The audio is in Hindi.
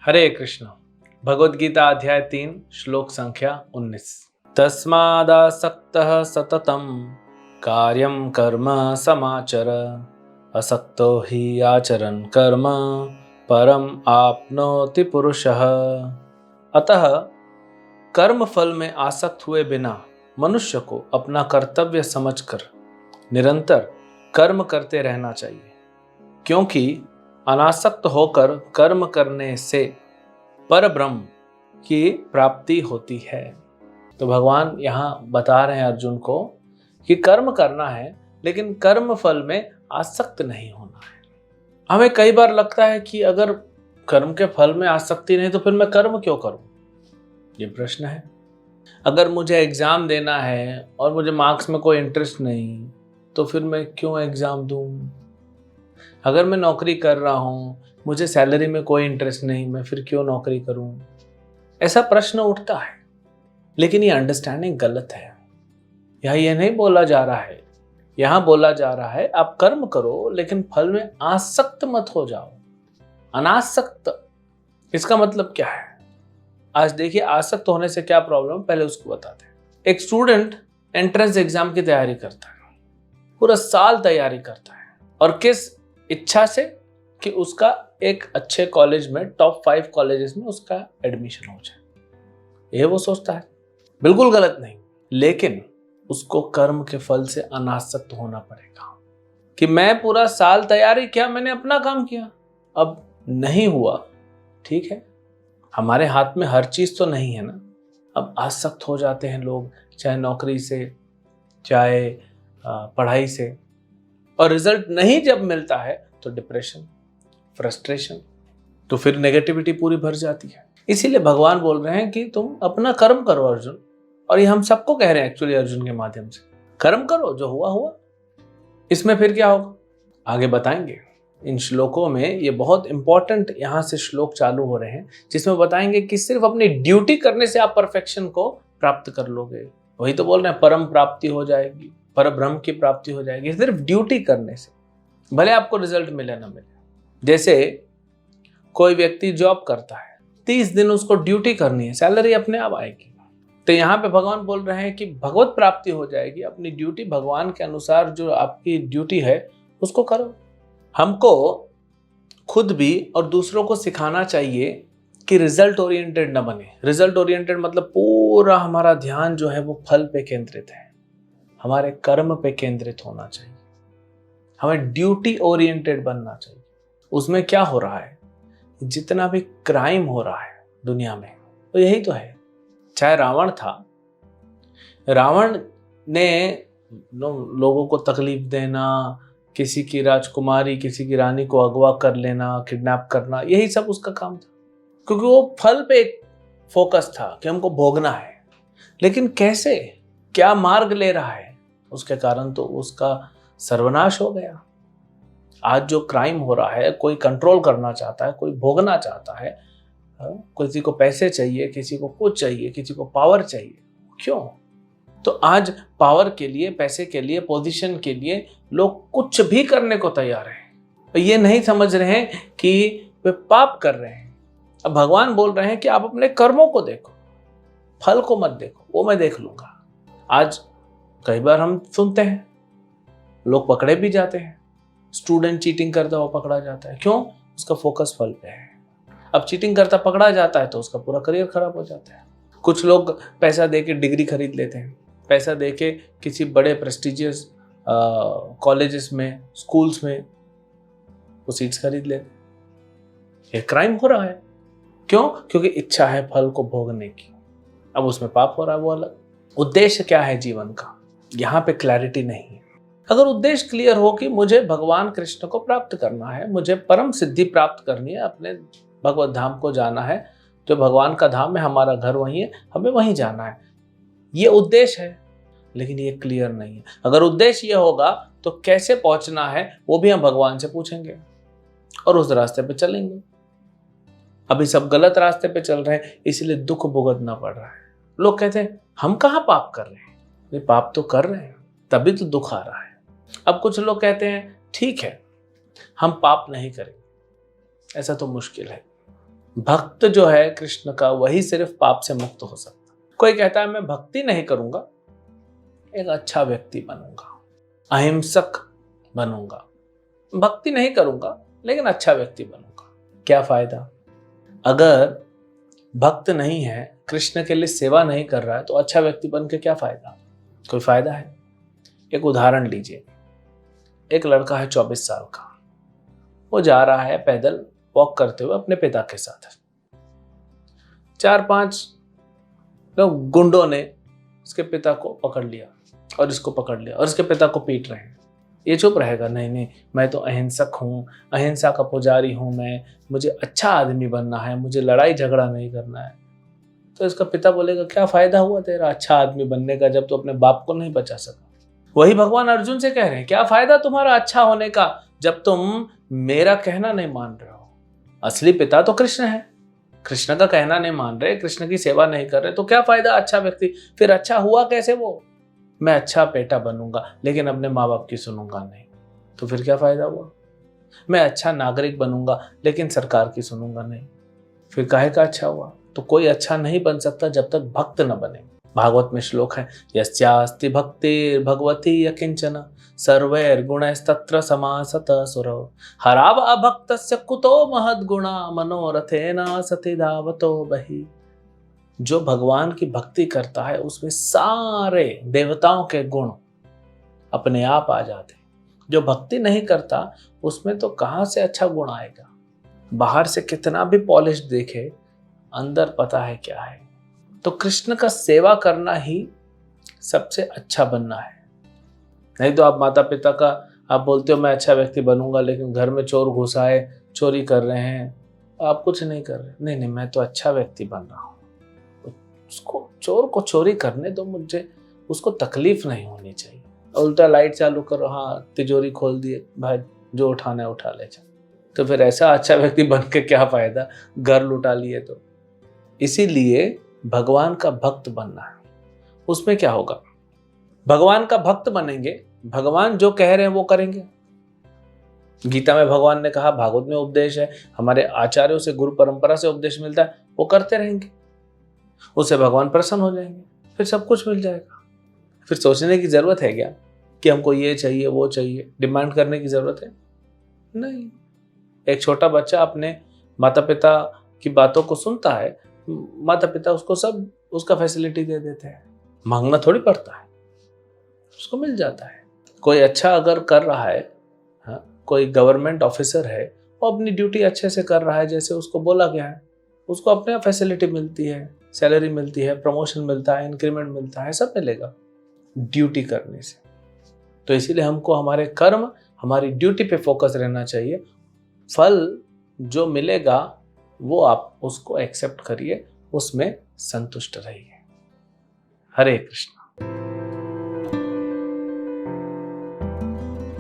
हरे कृष्ण। भगवद गीता अध्याय 3 श्लोक संख्या 19। तस्मादासक्तः सततं कार्यं कर्म समाचर असक्तो हि आचरन् कर्म परम आपनोति पुरुषः। अतः कर्म फल में आसक्त हुए बिना मनुष्य को अपना कर्तव्य समझकर निरंतर कर्म करते रहना चाहिए, क्योंकि अनासक्त होकर कर्म करने से परब्रह्म की प्राप्ति होती है। तो भगवान यहाँ बता रहे हैं अर्जुन को कि कर्म करना है, लेकिन कर्म फल में आसक्त नहीं होना है। हमें कई बार लगता है कि अगर कर्म के फल में आसक्ति नहीं तो फिर मैं कर्म क्यों करूं, ये प्रश्न है। अगर मुझे एग्जाम देना है और मुझे मार्क्स में कोई इंटरेस्ट नहीं तो फिर मैं क्यों एग्जाम दूं। अगर मैं नौकरी कर रहा हूं, मुझे सैलरी में कोई इंटरेस्ट नहीं, मैं फिर क्यों नौकरी करूं। ऐसा प्रश्न उठता है, लेकिन ये अंडरस्टैंडिंग गलत है। यहाँ ये नहीं बोला जा रहा है, यहाँ बोला जा रहा है आप कर्म करो लेकिन फल में आसक्त मत हो जाओ। अनासक्त, इसका मतलब क्या है? आज देखिए आसक्त होने से क्या प्रॉब्लम, पहले उसको बताते हैं। एक स्टूडेंट एंट्रेंस एग्जाम की तैयारी करता है, पूरा साल तैयारी करता है, और किस इच्छा से कि उसका एक अच्छे कॉलेज में, टॉप 5 कॉलेजेस में उसका एडमिशन हो जाए, ये वो सोचता है। बिल्कुल गलत नहीं, लेकिन उसको कर्म के फल से अनासक्त होना पड़ेगा कि मैं पूरा साल तैयारी किया, मैंने अपना काम किया, अब नहीं हुआ, ठीक है, हमारे हाथ में हर चीज तो नहीं है ना। अब आसक्त हो जाते हैं लोग, चाहे नौकरी से, चाहे पढ़ाई से, और रिजल्ट नहीं जब मिलता है तो डिप्रेशन, फ्रस्ट्रेशन, तो फिर नेगेटिविटी पूरी भर जाती है। इसीलिए भगवान बोल रहे हैं कि तुम अपना कर्म करो अर्जुन, और ये हम सबको कह रहे हैं एक्चुअली अर्जुन के माध्यम से, कर्म करो, जो हुआ हुआ। इसमें फिर क्या होगा आगे बताएंगे। इन श्लोकों में ये बहुत इंपॉर्टेंट यहाँ से श्लोक चालू हो रहे हैं, जिसमें बताएंगे कि सिर्फ अपनी ड्यूटी करने से आप परफेक्शन को प्राप्त कर लोगे। वही तो बोल रहे हैं, परम प्राप्ति हो जाएगी, पर ब्रह्म की प्राप्ति हो जाएगी सिर्फ ड्यूटी करने से, भले आपको रिजल्ट मिले ना मिले। जैसे कोई व्यक्ति जॉब करता है, 30 दिन उसको ड्यूटी करनी है, सैलरी अपने आप आएगी। तो यहाँ पे भगवान बोल रहे हैं कि भगवत प्राप्ति हो जाएगी, अपनी ड्यूटी भगवान के अनुसार जो आपकी ड्यूटी है उसको करो। हमको खुद भी और दूसरों को सिखाना चाहिए कि रिजल्ट ओरिएंटेड न बने। रिजल्ट ओरिएंटेड मतलब पूरा हमारा ध्यान जो है वो फल पे केंद्रित है, हमारे कर्म पे केंद्रित होना चाहिए। हमें ड्यूटी ओरिएंटेड बनना चाहिए। उसमें क्या हो रहा है, जितना भी क्राइम हो रहा है दुनिया में, तो यही तो है। चाहे रावण था, रावण ने लोगों को तकलीफ देना, किसी की राजकुमारी, किसी की रानी को अगवा कर लेना, किडनैप करना, यही सब उसका काम था, क्योंकि वो फल पे फोकस था कि हमको भोगना है। लेकिन कैसे, क्या मार्ग ले रहा है, उसके कारण तो उसका सर्वनाश हो गया। आज जो क्राइम हो रहा है, कोई कंट्रोल करना चाहता है, कोई भोगना चाहता है, किसी को पैसे चाहिए, किसी को कुछ चाहिए, किसी को पावर चाहिए। क्यों? तो आज पावर के लिए, पैसे के लिए, पोजीशन के लिए लोग कुछ भी करने को तैयार हैं। ये नहीं समझ रहे हैं कि वे पाप कर रहे हैं। अब भगवान बोल रहे हैं कि आप अपने कर्मों को देखो, फल को मत देखो, वो मैं देख लूंगा। आज कई बार हम सुनते हैं लोग पकड़े भी जाते हैं, स्टूडेंट चीटिंग करता हुआ पकड़ा जाता है। क्यों? उसका फोकस फल पे है। अब चीटिंग करता पकड़ा जाता है तो उसका पूरा करियर खराब हो जाता है। कुछ लोग पैसा देके डिग्री खरीद लेते हैं, पैसा देके किसी बड़े प्रेस्टिजियस कॉलेजेस में, स्कूल्स में वो सीट्स खरीद लेते हैं। ये क्राइम हो रहा है। क्यों? क्योंकि इच्छा है फल को भोगने की। अब उसमें पाप हो रहा है, वो अलग। उद्देश्य क्या है जीवन का, यहाँ पे क्लैरिटी नहीं है। अगर उद्देश्य क्लियर हो कि मुझे भगवान कृष्ण को प्राप्त करना है, मुझे परम सिद्धि प्राप्त करनी है, अपने भगवत धाम को जाना है, जो भगवान का धाम है, हमारा घर वहीं है, हमें वहीं जाना है, ये उद्देश्य है। लेकिन ये क्लियर नहीं है। अगर उद्देश्य ये होगा तो कैसे पहुंचना है वो भी हम भगवान से पूछेंगे और उस रास्ते पे चलेंगे। अभी सब गलत रास्ते पे चल रहे हैं, इसलिए दुख भुगतना पड़ रहा है। लोग कहते हैं हम कहाँ पाप कर रहे हैं, ये पाप तो कर रहे हैं, तभी तो दुख आ रहा है। अब कुछ लोग कहते हैं ठीक है हम पाप नहीं करेंगे, ऐसा तो मुश्किल है। भक्त जो है कृष्ण का वही सिर्फ पाप से मुक्त हो सकता। कोई कहता है मैं भक्ति नहीं करूंगा, एक अच्छा व्यक्ति बनूंगा, अहिंसक बनूंगा, भक्ति नहीं करूंगा लेकिन अच्छा व्यक्ति बनूंगा। क्या फायदा? अगर भक्त नहीं है, कृष्ण के लिए सेवा नहीं कर रहा है, तो अच्छा व्यक्ति बन के क्या फायदा? कोई फायदा है? एक उदाहरण लीजिए। एक लड़का है 24 साल का, वो जा रहा है पैदल वॉक करते हुए अपने पिता के साथ। 4-5 लोग गुंडों ने उसके पिता को पकड़ लिया और इसको पकड़ लिया और उसके पिता को पीट रहे हैं। ये चुप रहेगा? नहीं नहीं, मैं तो अहिंसक हूँ, अहिंसा का पुजारी हूँ मैं, मुझे अच्छा आदमी बनना है, मुझे लड़ाई झगड़ा नहीं करना है। तो इसका पिता बोलेगा क्या फायदा हुआ तेरा अच्छा आदमी बनने का जब तू अपने बाप को नहीं बचा सका? वही भगवान अर्जुन से कह रहे हैं, क्या फायदा तुम्हारा अच्छा होने का जब तुम मेरा कहना नहीं मान रहे हो? असली पिता तो कृष्ण है, कृष्ण का कहना नहीं मान रहे, कृष्ण की सेवा नहीं कर रहे, तो क्या फायदा अच्छा व्यक्ति? फिर अच्छा हुआ कैसे वो? मैं अच्छा बेटा बनूंगा लेकिन अपने माँ बाप की सुनूंगा नहीं, तो फिर क्या फायदा हुआ? मैं अच्छा नागरिक बनूंगा लेकिन सरकार की सुनूंगा नहीं, फिर काहे का अच्छा हुआ? तो कोई अच्छा नहीं बन सकता जब तक भक्त न बने। भागवत में श्लोक है, यस्यास्ति भक्तिर् भगवती यकिंचन सर्वैर्गुणैस्तत्र समासतः सुरौ हराव अभक्तस्य कुतो महद्गुणा मनोरथेन सति धावतो बहि। जो भगवान की भक्ति करता है उसमें सारे देवताओं के गुण अपने आप आ जाते हैं। जो भक्ति नहीं करता उसमें तो कहाँ से अच्छा गुण आएगा? बाहर से कितना भी पॉलिश देखे, अंदर पता है क्या है। तो कृष्ण का सेवा करना ही सबसे अच्छा बनना है। नहीं तो आप माता पिता का, आप बोलते हो मैं अच्छा व्यक्ति बनूंगा लेकिन घर में चोर घुसा है, चोरी कर रहे हैं, आप कुछ नहीं कर रहे। नहीं नहीं, मैं तो अच्छा व्यक्ति बन रहा हूँ, उसको चोर को चोरी करने दो, मुझे उसको तकलीफ नहीं होनी चाहिए। उल्टा लाइट चालू करो, हाँ तिजोरी खोल दिए, भाई जो उठाना है उठा ले जा। तो फिर ऐसा अच्छा व्यक्ति बन के क्या फायदा? घर लुटा लिए तो। इसीलिए भगवान का भक्त बनना है। उसमें क्या होगा? भगवान का भक्त बनेंगे, भगवान जो कह रहे हैं वो करेंगे। गीता में भगवान ने कहा, भागवत में उपदेश है, हमारे आचार्यों से गुरु परंपरा से उपदेश मिलता है, वो करते रहेंगे, उससे भगवान प्रसन्न हो जाएंगे, फिर सब कुछ मिल जाएगा। फिर सोचने की जरूरत है क्या कि हमको ये चाहिए वो चाहिए? डिमांड करने की जरूरत है? नहीं। एक छोटा बच्चा अपने माता पिता की बातों को सुनता है, माता पिता उसको सब उसका फैसिलिटी दे देते हैं, मांगना थोड़ी पड़ता है, उसको मिल जाता है। कोई अच्छा अगर कर रहा है, हाँ, कोई गवर्नमेंट ऑफिसर है, वो अपनी ड्यूटी अच्छे से कर रहा है जैसे उसको बोला गया है, उसको अपने फैसिलिटी मिलती है, सैलरी मिलती है, प्रमोशन मिलता है, इंक्रीमेंट मिलता है, सब मिलेगा ड्यूटी करने से। तो इसीलिए हमको हमारे कर्म, हमारी ड्यूटी पे फोकस रहना चाहिए। फल जो मिलेगा वो आप उसको एक्सेप्ट करिए, उसमें संतुष्ट रहिए। हरे कृष्ण।